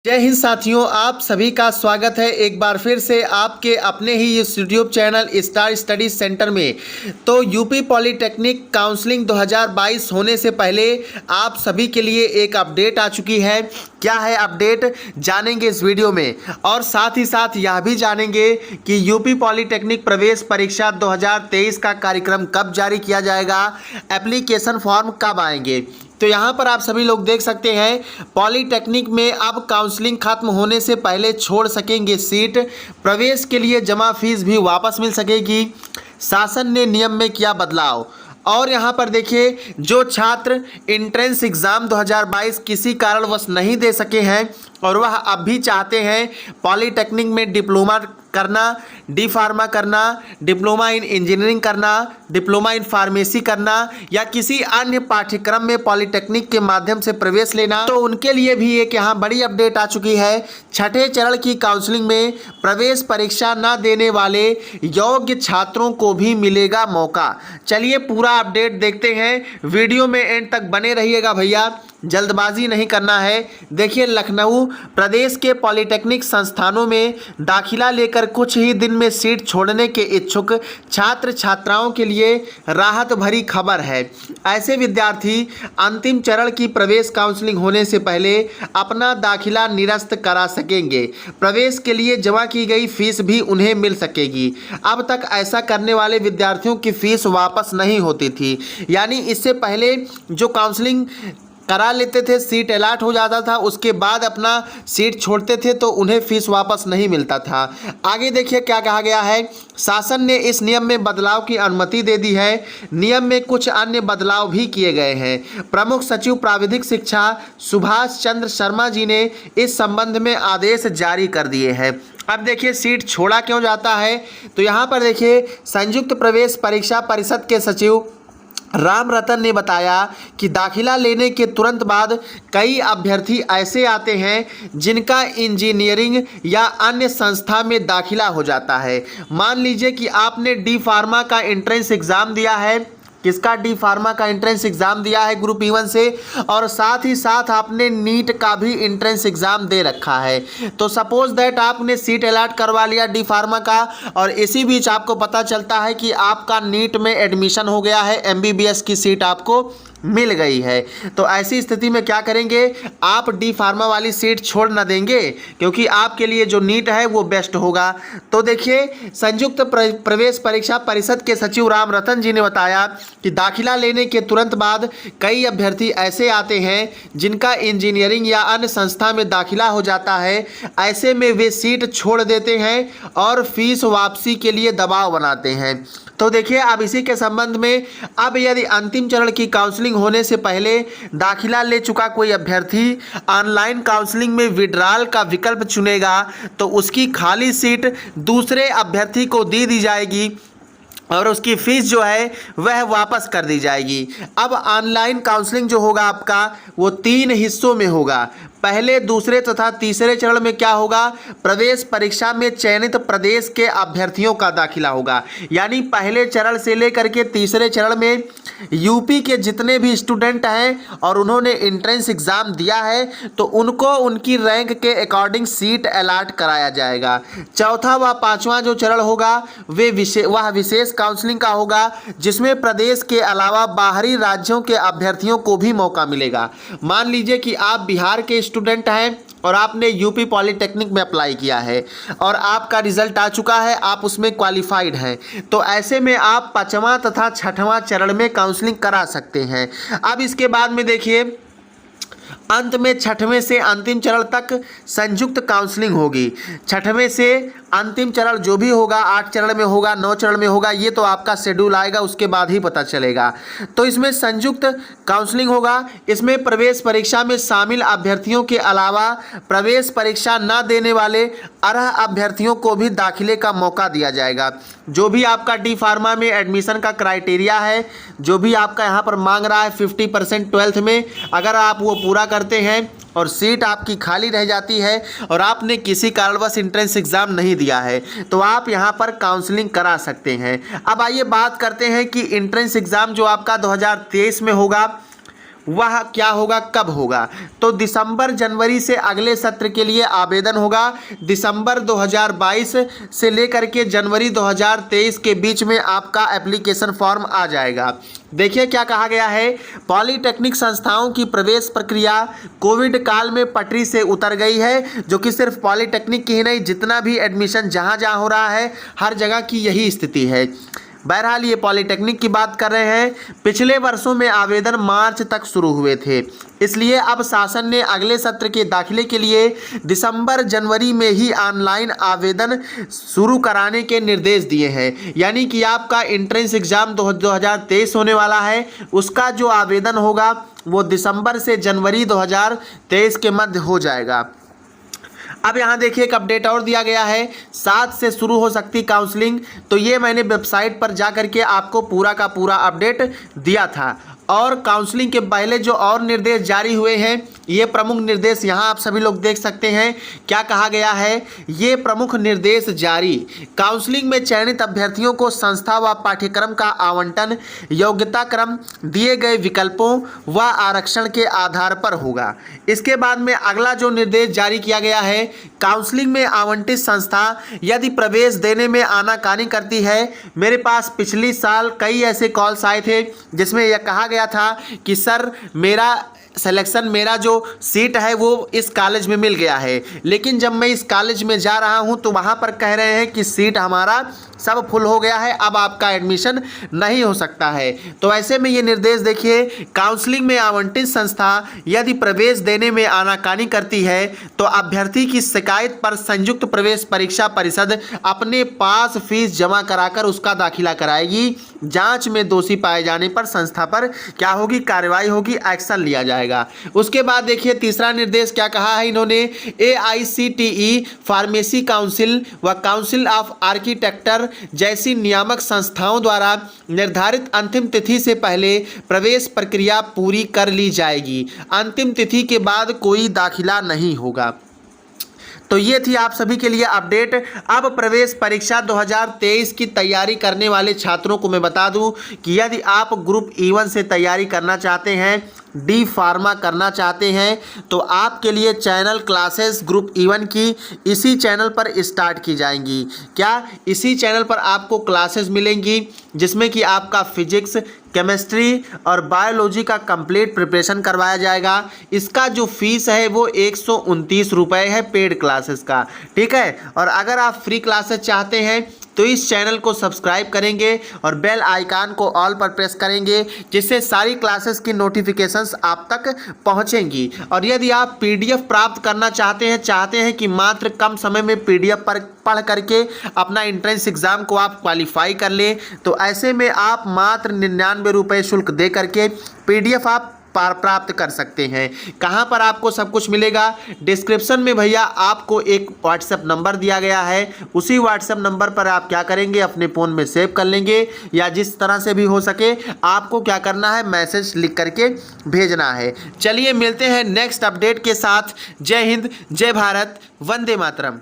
जय हिंद साथियों, आप सभी का स्वागत है एक बार फिर से आपके अपने ही इस YouTube channel star study centre में। तो यूपी पॉलिटेक्निक काउंसलिंग 2022 होने से पहले आप सभी के लिए एक अपडेट आ चुकी है। क्या है अपडेट, जानेंगे इस वीडियो में। और साथ ही साथ यह भी जानेंगे कि यूपी पॉलिटेक्निक प्रवेश परीक्षा 2023 का कार्यक्रम कब जारी किया जाएगा, एप्लीकेशन फॉर्म कब आएंगे। तो यहाँ पर आप सभी लोग देख सकते हैं, पॉलिटेक्निक में अब काउंसलिंग खत्म होने से पहले छोड़ सकेंगे सीट, प्रवेश के लिए जमा फीस भी वापस मिल सकेगी। शासन ने नियम में किया बदलाव। और यहाँ पर देखिए, जो छात्र एंट्रेंस एग्ज़ाम 2022 किसी कारणवश नहीं दे सके हैं और वह अब भी चाहते हैं पॉलिटेक्निक में डिप्लोमा करना, डी फार्मा करना, डिप्लोमा इन इंजीनियरिंग करना, डिप्लोमा इन फार्मेसी करना या किसी अन्य पाठ्यक्रम में पॉलिटेक्निक के माध्यम से प्रवेश लेना, तो उनके लिए भी एक यहाँ बड़ी अपडेट आ चुकी है। छठे चरण की काउंसलिंग में प्रवेश परीक्षा न देने वाले योग्य छात्रों को भी मिलेगा मौका। चलिए पूरा अपडेट देखते हैं, वीडियो में एंड तक बने रहिएगा भैया, जल्दबाजी नहीं करना है। देखिए, लखनऊ प्रदेश के पॉलिटेक्निक संस्थानों में दाखिला लेकर कुछ ही दिन में सीट छोड़ने के इच्छुक छात्र छात्राओं के लिए राहत भरी खबर है। ऐसे विद्यार्थी अंतिम चरण की प्रवेश काउंसलिंग होने से पहले अपना दाखिला निरस्त करा सकेंगे। प्रवेश के लिए जमा की गई फीस भी उन्हें मिल सकेगी। अब तक ऐसा करने वाले विद्यार्थियों की फीस वापस नहीं होती थी, यानी इससे पहले जो काउंसलिंग करा लेते थे, सीट अलॉट हो जाता था, उसके बाद अपना सीट छोड़ते थे तो उन्हें फीस वापस नहीं मिलता था। आगे देखिए क्या कहा गया है, शासन ने इस नियम में बदलाव की अनुमति दे दी है। नियम में कुछ अन्य बदलाव भी किए गए हैं। प्रमुख सचिव प्राविधिक शिक्षा सुभाष चंद्र शर्मा जी ने इस संबंध में आदेश जारी कर दिए हैं। अब देखिए, सीट छोड़ा क्यों जाता है, तो यहाँ पर देखिए, संयुक्त प्रवेश परीक्षा परिषद के सचिव राम रतन ने बताया कि दाखिला लेने के तुरंत बाद कई अभ्यर्थी ऐसे आते हैं जिनका इंजीनियरिंग या अन्य संस्था में दाखिला हो जाता है। मान लीजिए कि आपने डी फार्मा का एंट्रेंस एग्ज़ाम दिया है, किसका, डी फार्मा का एंट्रेंस एग्ज़ाम दिया है ग्रुप E1 से, और साथ ही साथ आपने नीट का भी एंट्रेंस एग्ज़ाम दे रखा है। तो सपोज दैट आपने सीट अलॉट करवा लिया डी फार्मा का, और इसी बीच आपको पता चलता है कि आपका नीट में एडमिशन हो गया है, MBBS की सीट आपको मिल गई है। तो ऐसी स्थिति में क्या करेंगे, आप डी फार्मा वाली सीट छोड़ न देंगे, क्योंकि आपके लिए जो नीट है वो बेस्ट होगा। तो देखिए, संयुक्त प्रवेश परीक्षा परिषद के सचिव राम रतन जी ने बताया कि दाखिला लेने के तुरंत बाद कई अभ्यर्थी ऐसे आते हैं जिनका इंजीनियरिंग या अन्य संस्था में दाखिला हो जाता है। ऐसे में वे सीट छोड़ देते हैं और फीस वापसी के लिए दबाव बनाते हैं। तो देखिए, अब इसी के संबंध में, अब यदि अंतिम चरण की काउंसलिंग होने से पहले दाखिला ले चुका कोई अभ्यर्थी ऑनलाइन काउंसलिंग में विड्रॉल का विकल्प चुनेगा तो उसकी खाली सीट दूसरे अभ्यर्थी को दे दी जाएगी और उसकी फ़ीस जो है वह वापस कर दी जाएगी। अब ऑनलाइन काउंसलिंग जो होगा आपका, वो 3 हिस्सों में होगा। पहले, दूसरे तथा तीसरे चरण में क्या होगा, प्रवेश परीक्षा में चयनित प्रदेश के अभ्यर्थियों का दाखिला होगा। यानी पहले चरण से लेकर के तीसरे चरण में यूपी के जितने भी स्टूडेंट हैं और उन्होंने एंट्रेंस एग्ज़ाम दिया है तो उनको उनकी रैंक के अकॉर्डिंग सीट अलॉट कराया जाएगा। चौथा व पाँचवां जो चरण होगा वह विशेष काउंसलिंग का होगा, जिसमें प्रदेश के अलावा बाहरी राज्यों के अभ्यर्थियों को भी मौका मिलेगा। मान लीजिए कि आप बिहार के स्टूडेंट हैं और आपने यूपी पॉलिटेक्निक में अप्लाई किया है और आपका रिजल्ट आ चुका है, आप उसमें क्वालिफाइड हैं, तो ऐसे में आप 5वां तथा 6वां चरण में काउंसलिंग करा सकते हैं। अब इसके बाद में देखिए, अंत में 6वें से अंतिम चरण तक संयुक्त काउंसलिंग होगी। 6वें से अंतिम चरण जो भी होगा, 8 चरण में होगा, 9 चरण में होगा, ये तो आपका शेड्यूल आएगा उसके बाद ही पता चलेगा। तो इसमें संयुक्त काउंसलिंग होगा। इसमें प्रवेश परीक्षा में शामिल अभ्यर्थियों के अलावा प्रवेश परीक्षा न देने वाले अर्ह अभ्यर्थियों को भी दाखिले का मौका दिया जाएगा। जो भी आपका डी फार्मा में एडमिशन का क्राइटेरिया है, जो भी आपका यहाँ पर मांग रहा है 50% 12th में, अगर आप वो पूरा करते हैं और सीट आपकी खाली रह जाती है और आपने किसी कारणवश एंट्रेंस एग्ज़ाम नहीं दिया है तो आप यहाँ पर काउंसलिंग करा सकते हैं। अब आइए बात करते हैं कि एंट्रेंस एग्ज़ाम जो आपका 2023 में होगा वह क्या होगा, कब होगा? तो दिसंबर जनवरी से अगले सत्र के लिए आवेदन होगा। दिसंबर 2022 से लेकर के जनवरी 2023 के बीच में आपका एप्लीकेशन फॉर्म आ जाएगा। देखिए क्या कहा गया है, पॉलीटेक्निक संस्थाओं की प्रवेश प्रक्रिया कोविड काल में पटरी से उतर गई है, जो कि सिर्फ पॉलीटेक्निक की ही नहीं, जितना भी एडमिशन जहाँ जहाँ हो रहा है हर जगह की यही स्थिति है। बहरहाल ये पॉलीटेक्निक की बात कर रहे हैं। पिछले वर्षों में आवेदन मार्च तक शुरू हुए थे, इसलिए अब शासन ने अगले सत्र के दाखिले के लिए दिसंबर जनवरी में ही ऑनलाइन आवेदन शुरू कराने के निर्देश दिए हैं। यानी कि आपका एंट्रेंस एग्जाम 2023 होने वाला है, उसका जो आवेदन होगा वो दिसंबर से जनवरी 2023 के मध्य हो जाएगा। अब यहाँ देखिए एक अपडेट और दिया गया है, 7 से शुरू हो सकती काउंसलिंग। तो ये मैंने वेबसाइट पर जा करके आपको पूरा का पूरा अपडेट दिया था। और काउंसलिंग के पहले जो और निर्देश जारी हुए हैं, ये प्रमुख निर्देश यहाँ आप सभी लोग देख सकते हैं। क्या कहा गया है, ये प्रमुख निर्देश जारी। काउंसलिंग में चयनित अभ्यर्थियों को संस्था व पाठ्यक्रम का आवंटन योग्यता क्रम, दिए गए विकल्पों व आरक्षण के आधार पर होगा। इसके बाद में अगला जो निर्देश जारी किया गया है, काउंसलिंग में आवंटित संस्था यदि प्रवेश देने में आनाकानी करती है। मेरे पास पिछली साल कई ऐसे कॉल्स आए थे जिसमें यह कहा गया था कि सर मेरा सिलेक्शन, मेरा जो सीट है वो इस कॉलेज में मिल गया है, लेकिन जब मैं इस कॉलेज में जा रहा हूं तो वहां पर कह रहे हैं कि सीट हमारा सब फुल हो गया है, अब आपका एडमिशन नहीं हो सकता है। तो ऐसे में ये निर्देश देखिए, काउंसलिंग में आवंटित संस्था यदि प्रवेश देने में आनाकानी करती है तो अभ्यर्थी की शिकायत पर संयुक्त प्रवेश परीक्षा परिषद अपने पास फीस जमा कराकर उसका दाखिला कराएगी। जांच में दोषी पाए जाने पर संस्था पर क्या होगी, कार्रवाई होगी, एक्शन लिया जाएगा। उसके बाद देखिए तीसरा निर्देश क्या कहा है इन्होंने, AICTE फार्मेसी काउंसिल व काउंसिल ऑफ आर्किटेक्चर जैसी नियामक संस्थाओं द्वारा निर्धारित अंतिम तिथि से पहले प्रवेश प्रक्रिया पूरी कर ली जाएगी। अंतिम तिथि के बाद कोई दाखिला नहीं होगा। तो ये थी आप सभी के लिए अपडेट। अब प्रवेश परीक्षा 2023 की तैयारी करने वाले छात्रों को मैं बता दूं कि यदि आप ग्रुप E1 से तैयारी करना चाहते हैं, डी फार्मा करना चाहते हैं, तो आपके लिए चैनल क्लासेस ग्रुप E1 की इसी चैनल पर स्टार्ट की जाएंगी। क्या इसी चैनल पर आपको क्लासेस मिलेंगी जिसमें कि आपका फिजिक्स, केमिस्ट्री और बायोलॉजी का कंप्लीट प्रिपरेशन करवाया जाएगा। इसका जो फीस है वो 129 रुपये है पेड क्लासेस का, ठीक है। और अगर आप फ्री क्लासेस चाहते हैं तो इस चैनल को सब्सक्राइब करेंगे और बेल आइकन को ऑल पर प्रेस करेंगे, जिससे सारी क्लासेस की नोटिफिकेशंस आप तक पहुंचेंगी। और यदि आप PDF प्राप्त करना चाहते हैं कि मात्र कम समय में PDF पर पढ़ करके अपना एंट्रेंस एग्जाम को आप क्वालिफाई कर लें, तो ऐसे में आप मात्र 99 रुपये शुल्क दे करके PDF आप प्राप्त कर सकते हैं। कहां पर आपको सब कुछ मिलेगा, डिस्क्रिप्शन में भैया आपको एक व्हाट्सएप नंबर दिया गया है। उसी व्हाट्सएप नंबर पर आप क्या करेंगे, अपने फ़ोन में सेव कर लेंगे, या जिस तरह से भी हो सके आपको क्या करना है, मैसेज लिख करके भेजना है। चलिए मिलते हैं नेक्स्ट अपडेट के साथ। जय हिंद, जय भारत, वंदे मातरम।